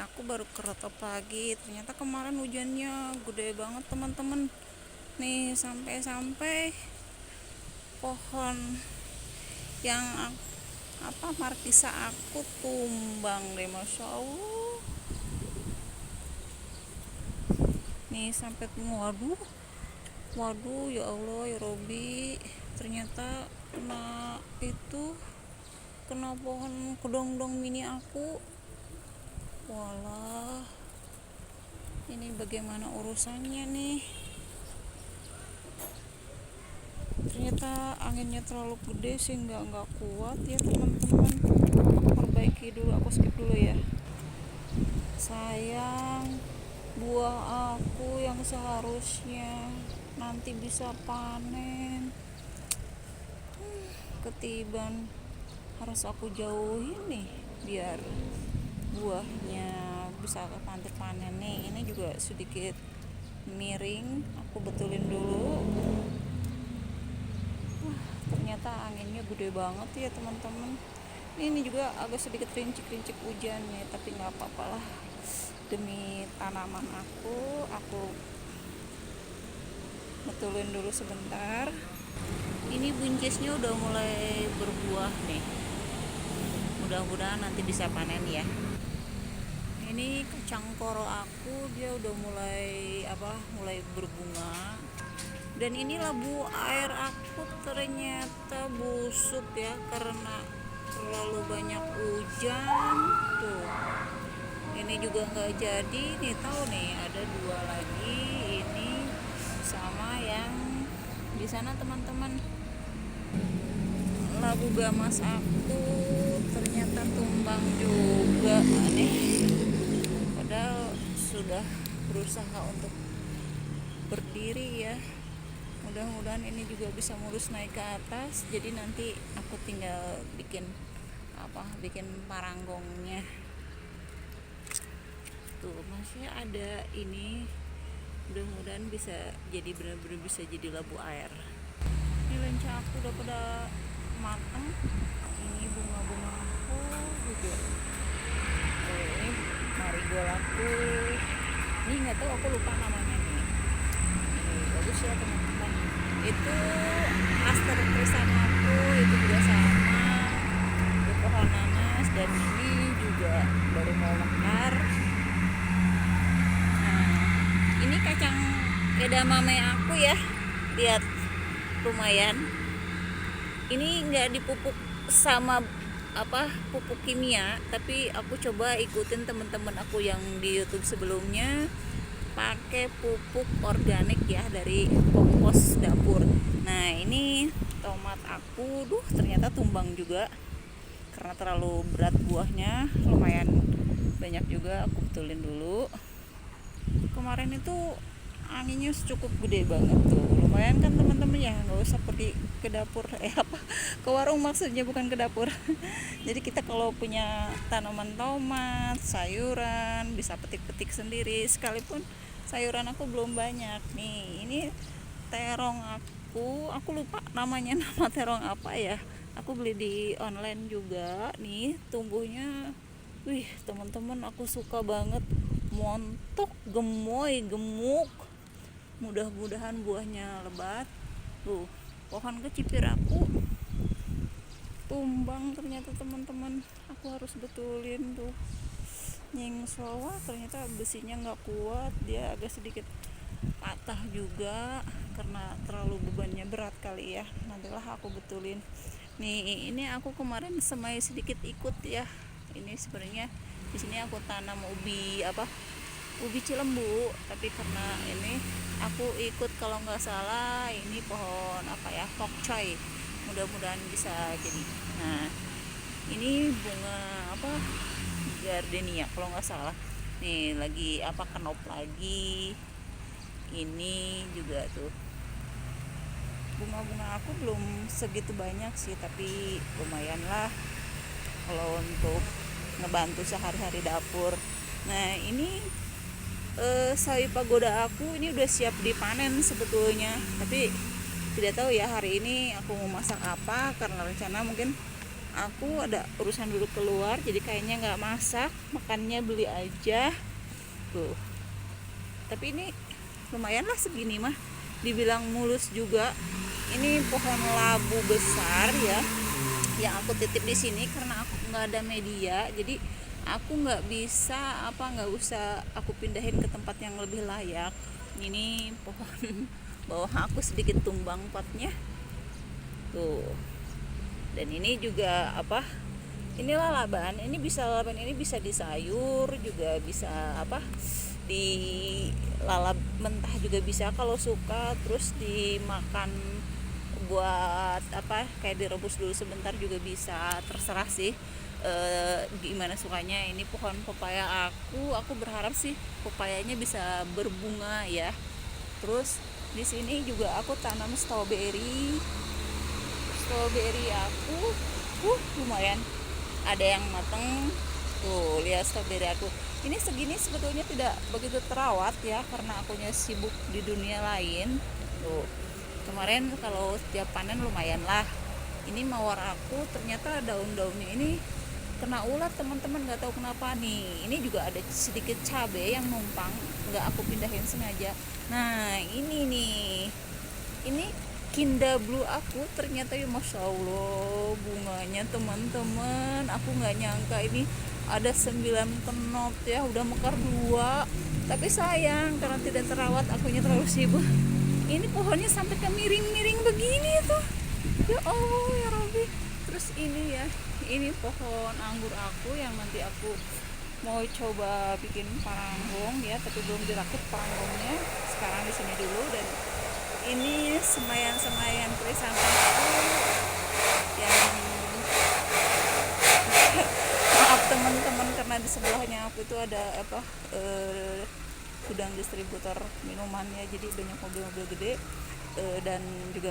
aku baru keretop pagi. Ternyata kemarin hujannya gede banget teman-teman. Nih sampai-sampai pohon yang markisa aku tumbang deh, masya Allah. Nih sampai waduh, waduh ya Allah ya Robi. Ternyata kena pohon kedong-dong mini aku. Walah, ini bagaimana urusannya nih? Ternyata anginnya terlalu gede sehingga nggak kuat ya teman-teman. Perbaiki dulu, aku skip dulu ya. Sayang, buah aku yang seharusnya nanti bisa panen ketiban, harus aku jauhin nih biar buahnya bisa panen nih. Ini juga sedikit miring, aku betulin dulu. Ternyata anginnya gede banget ya teman-teman. Ini juga agak sedikit rincik-rincik hujan ya, tapi nggak apa-apa lah, demi tanaman aku betulin dulu sebentar. Ini buncisnya udah mulai berbuah nih, mudah-mudahan nanti bisa panen ya. Ini kacang koro aku, dia udah mulai berbunga. Dan ini labu air aku ternyata busuk ya, karena terlalu banyak hujan tuh. Ini juga nggak jadi nih, tahu nih ada dua lagi, ini sama yang di sana teman-teman. Labu gamas aku ternyata tumbang juga nih, padahal sudah berusaha untuk berdiri ya. Mudah-mudahan ini juga bisa mulus naik ke atas, jadi nanti aku tinggal bikin paranggongnya tuh. Masih ada ini, mudah-mudahan bisa jadi benar-benar bisa jadi labu air. Ini lenca aku udah pada matang. Ini bunga-bunga aku juga. Ini marigold aku, ini nggak tahu, aku lupa namanya nih. Ini bagus ya teman-teman. Itu aster trisana aku, itu juga sama, itu pohon nanas, dan ini juga baru mau mekar. Ini kacang edamame aku ya, lihat lumayan. Ini nggak dipupuk sama pupuk kimia, tapi aku coba ikutin teman-teman aku yang di YouTube sebelumnya, pakai pupuk organik ya dari kompos dapur. Nah ini tomat aku, ternyata tumbang juga karena terlalu berat buahnya, lumayan banyak juga, aku betulin dulu. Kemarin itu anginnya cukup gede banget tuh, lumayan kan teman-teman ya, nggak usah pergi ke dapur ke warung, maksudnya bukan ke dapur. Jadi kita kalau punya tanaman tomat, sayuran, bisa petik-petik sendiri, sekalipun sayuran aku belum banyak nih. Ini terong aku lupa namanya, nama terong apa ya, aku beli di online juga nih, tumbuhnya wih teman-teman, aku suka banget, montok, gemoy, gemuk. Mudah-mudahan buahnya lebat. Tuh, pohon kecipir aku tumbang ternyata teman-teman. Aku harus betulin tuh. Nyingsowa ternyata besinya nggak kuat, dia agak sedikit patah juga karena terlalu bebannya berat kali ya. Nantilah aku betulin. Nih, ini aku kemarin semai sedikit ikut ya. Ini sebenarnya di sini aku tanam ubi cilembu, tapi karena ini aku ikut, kalau nggak salah ini pohon pokcoy, mudah-mudahan bisa jadi. Nah ini bunga gardenia kalau nggak salah nih, lagi kenop lagi. Ini juga tuh bunga-bunga aku belum segitu banyak sih, tapi lumayan lah kalau untuk ngebantu sehari-hari dapur. Nah ini sawi pagoda aku ini udah siap dipanen sebetulnya, tapi tidak tahu ya hari ini aku mau masak apa, karena rencana mungkin aku ada urusan dulu keluar, jadi kayaknya nggak masak, makannya beli aja tuh. Tapi ini lumayan lah segini mah, dibilang mulus juga. Ini pohon labu besar ya, yang aku titip di sini karena aku nggak ada media, jadi aku nggak bisa nggak usah aku pindahin ke tempat yang lebih layak. Ini pohon bawah aku sedikit tumbang potnya tuh. Dan ini juga ini lalaban, ini bisa di sayur juga, bisa di lalap mentah juga bisa kalau suka, terus dimakan buat kayak direbus dulu sebentar juga bisa, terserah sih gimana sukanya. Ini pohon pepaya aku berharap sih pepayanya bisa berbunga ya. Terus di sini juga aku tanam strawberry aku lumayan ada yang mateng tuh. Lihat strawberry aku ini segini sebetulnya tidak begitu terawat ya, karena akunya sibuk di dunia lain tuh. Kemarin kalau setiap panen lumayan lah. Ini mawar aku ternyata daun-daunnya ini kena ulat teman-teman, nggak tahu kenapa nih. Ini juga ada sedikit cabai yang numpang, nggak aku pindahin sengaja. Nah ini nih, ini Kinda Blue aku ternyata ya masya Allah bunganya teman-teman, aku nggak nyangka ini ada 9 knot ya, udah mekar 2. Tapi sayang karena tidak terawat, akunya terlalu sibuk. Ini pohonnya sampai ke miring-miring begini tuh, ya Allah ya Robbi. Terus ini ya, ini pohon anggur aku yang nanti aku mau coba bikin paranggong ya, tapi belum dirakit paranggongnya. Sekarang di sini dulu. Dan ini semayan krisantemumku yang maaf teman-teman, karena di sebelahnya aku itu ada gudang distributor minuman ya, jadi banyak mobil-mobil gede dan juga